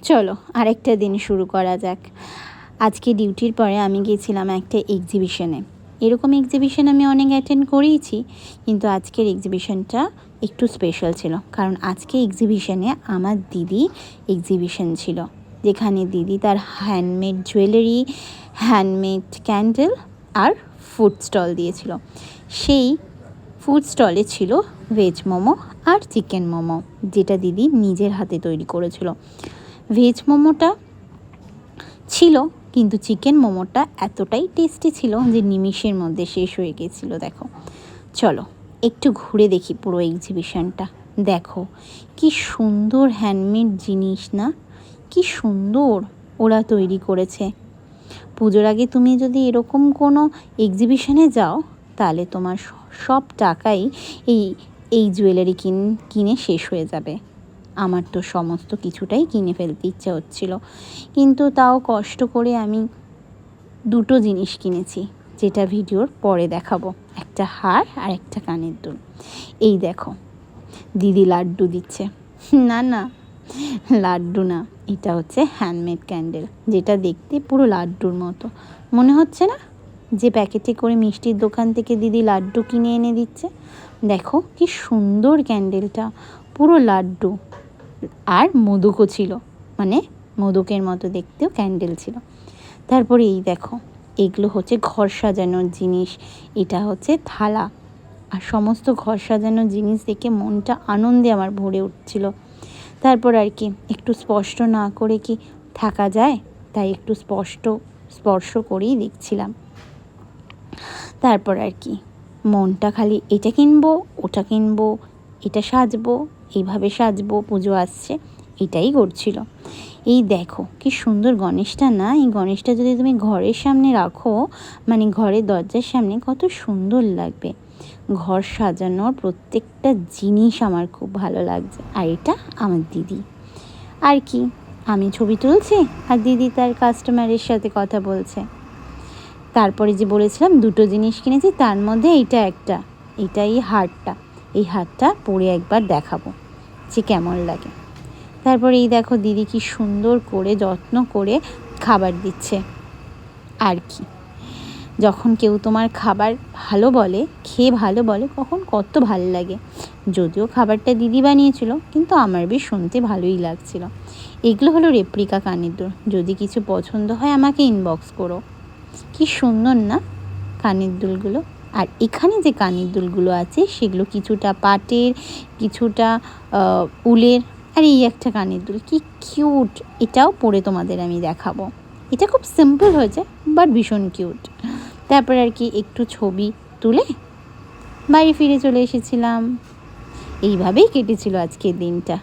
চলো আরেকটা দিন শুরু করা যাক। আজকে ডিউটির পরে আমি গিয়েছিলাম একটা এক্সিবিশনে। এরকম এক্সিবিশন আমি অনেক অ্যাটেন্ড করেইছি, কিন্তু আজকের এক্সিবিশনটা একটু স্পেশাল ছিল, কারণ আজকে এক্সিবিশনে আমার দিদি এক্সিবিশন ছিল, যেখানে দিদি তার হ্যান্ডমেড জুয়েলারি, হ্যান্ডমেড ক্যান্ডেল আর ফুড স্টল দিয়েছিল। সেই ফুড স্টলে ছিল ভেজ মোমো আর চিকেন মোমো, যেটা দিদি নিজের হাতে তৈরি করেছিল। ভেজ মোমোটা ছিল, কিন্তু চিকেন মোমোটা এতটাই টেস্টি ছিল যে নিমিষের মধ্যে শেষ হয়ে গেছিল। দেখো, চলো একটু ঘুরে দেখি পুরো এক্সিবিশনটা। দেখো কি সুন্দর হ্যান্ডমেড জিনিস না, কি সুন্দর ওরা তৈরি করেছে। পুজোর আগে তুমি যদি এরকম কোনো এক্সিবিশনে যাও, তাহলে তোমার সব টাকাই এই জুয়েলারি কিনে শেষ হয়ে যাবে। আমার তো সমস্ত কিছুটাই কিনে ফেলতে ইচ্ছা হচ্ছিল, কিন্তু তাও কষ্ট করে আমি দুটো জিনিস কিনেছি, যেটা ভিডিওর পরে দেখাবো। একটা হার আর একটা কানের দুল। এই দেখো, দিদি লাড্ডু দিচ্ছে। না না, লাড্ডু না, এটা হচ্ছে হ্যান্ডমেড ক্যান্ডেল, যেটা দেখতে পুরো লাড্ডুর মতো মনে হচ্ছে না, যে প্যাকেটে করে মিষ্টির দোকান থেকে দিদি লাড্ডু কিনে এনে দিচ্ছে। দেখো কি সুন্দর ক্যান্ডেলটা, পুরো লাড্ডু। আর মোদকও ছিল, মানে মোদকের মতো দেখতেও ক্যান্ডেল ছিল। তারপরে এই দেখো, এগুলো হচ্ছে ঘর সাজানোর জিনিস। এটা হচ্ছে থালা। আর সমস্ত ঘর সাজানোর জিনিস দেখে মনটা আনন্দে আমার ভরে উঠছিল। তারপর আর কি, একটু স্পষ্ট না করে কি থাকা যায়, তাই একটু স্পর্শ করেই দেখছিলাম। তারপর আর কি, মনটা খালি এটা কিনবো, ওটা কিনবো, এটা সাজবো, এইভাবে সাজবো, পুজো আসছে, এটাই করছিল। এই দেখো কি সুন্দর গণেশটা না, এই গণেশটা যদি তুমি ঘরের সামনে রাখো, মানে ঘরের দরজার সামনে, কত সুন্দর লাগবে। ঘর সাজানোর প্রত্যেকটা জিনিস আমার খুব ভালো লাগছে। আর এটা আমার দিদি। আর কি, আমি ছবি তুলছি আর দিদি তার কাস্টমারের সাথে কথা বলছে। তারপরে যে বলেছিলাম দুটো জিনিস কিনেছি, তার মধ্যে এইটা একটা, এইটা এই হারটা পরে একবার দেখাবো যে কেমন লাগে। তারপরে এই দেখো, দিদি কি সুন্দর করে যত্ন করে খাবার দিচ্ছে। আর কি, যখন কেউ তোমার খাবার ভালো বলে, খেয়ে ভালো বলে, কখন কত ভালো লাগে। যদিও খাবারটা দিদি বানিয়েছিল, কিন্তু আমার বেশ শুনতে ভালোই লাগছিল। এগুলো হলো রেপ্লিকা কানের দুল। যদি কিছু পছন্দ হয় আমাকে ইনবক্স করো। কি সুন্দর না কানের দুলগুলো। আর এখানে যে কানের দুলগুলো আছে, সেগুলো কিছুটা পাটের, কিছুটা উলের। আর এই একটা কানের দুল, কি কিউট! এটাও পরে তোমাদের আমি দেখাবো। এটা খুব সিম্পল হয়েছে, বাট ভীষণ কিউট। তারপর আর কি, একটু ছবি তুলে বাড়ি ফিরে চলে এসেছিলাম। এইভাবেই কেটেছিল আজকের দিনটা।